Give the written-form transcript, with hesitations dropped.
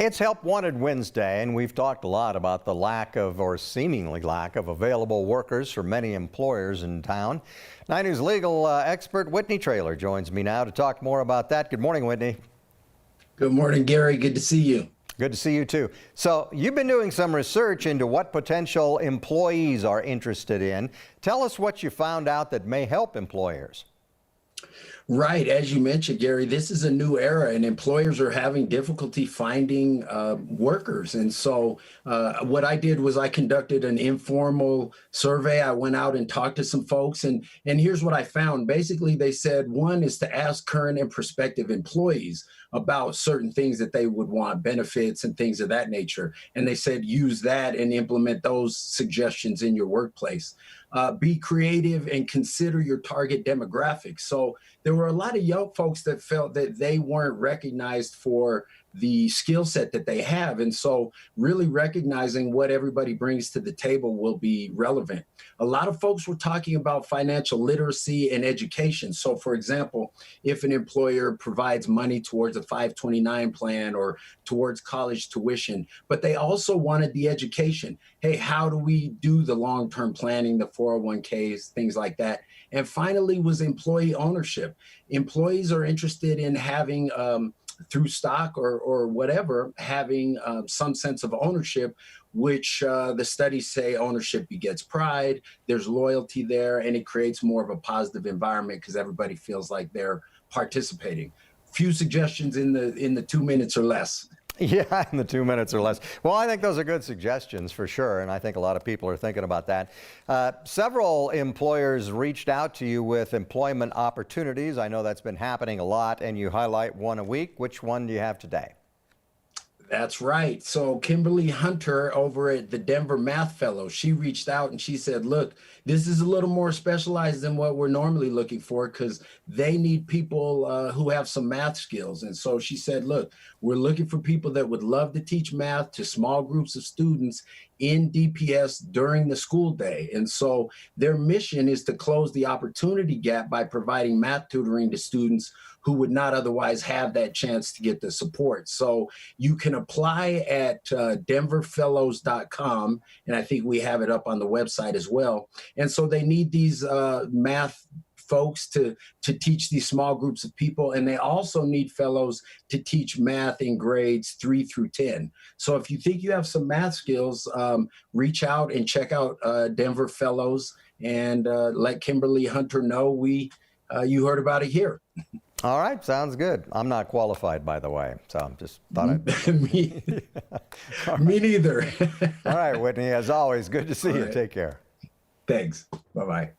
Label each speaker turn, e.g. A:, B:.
A: It's Help Wanted Wednesday, and we've talked a lot about the lack of, or seemingly lack of, available workers for many employers in town. 9 News legal expert Whitney Traylor joins me now to talk more about that. Good morning, Whitney.
B: Good morning, Gary. Good to see you.
A: Good to see you too. So you've been doing some research into what potential employees are interested in. Tell us what you found out that may help employers.
B: Right. As you mentioned, Gary, this is a new era and employers are having difficulty finding workers. And so what I did was I conducted an informal survey. I went out and talked to some folks and here's what I found. Basically, they said one is to ask current and prospective employees about certain things that they would want, benefits and things of that nature. And they said use that and implement those suggestions in your workplace. Be creative and consider your target demographics. So there were a lot of young folks that felt that they weren't recognized for the skill set that they have. And so really recognizing what everybody brings to the table will be relevant. A lot of folks were talking about financial literacy and education. So for example, if an employer provides money towards a 529 plan or towards college tuition, but they also wanted the education. Hey, how do we do the long-term planning, the 401ks, things like that? And finally was employee ownership. Employees are interested in having through stock or whatever, having some sense of ownership, which the studies say ownership begets pride, there's loyalty there, and it creates more of a positive environment because everybody feels like they're participating. Few suggestions in the 2 minutes or less.
A: Yeah, in the 2 minutes or less. Well, I think those are good suggestions for sure, and I think a lot of people are thinking about that. Several employers reached out to you with employment opportunities. I know that's been happening a lot, and you highlight one a week. Which one do you have today?
B: That's right. So Kimberly Hunter over at the Denver Math Fellows, she reached out and she said, look, this is a little more specialized than what we're normally looking for because they need people who have some math skills. And so she said, look, we're looking for people that would love to teach math to small groups of students in DPS during the school day. And so their mission is to close the opportunity gap by providing math tutoring to students who would not otherwise have that chance to get the support. So you can apply at denverfellows.com, and I think we have it up on the website as well. And so they need these math folks to teach these small groups of people, and they also need fellows to teach math in grades 3 through 10. So if you think you have some math skills, reach out and check out Denver Fellows and let Kimberly Hunter know you heard about it here.
A: All right, sounds good. I'm not qualified, by the way, so I'm just thought I'd...
B: Me neither.
A: All right, Whitney, as always, good to see you.
B: Right.
A: Take care.
B: Thanks. Bye-bye.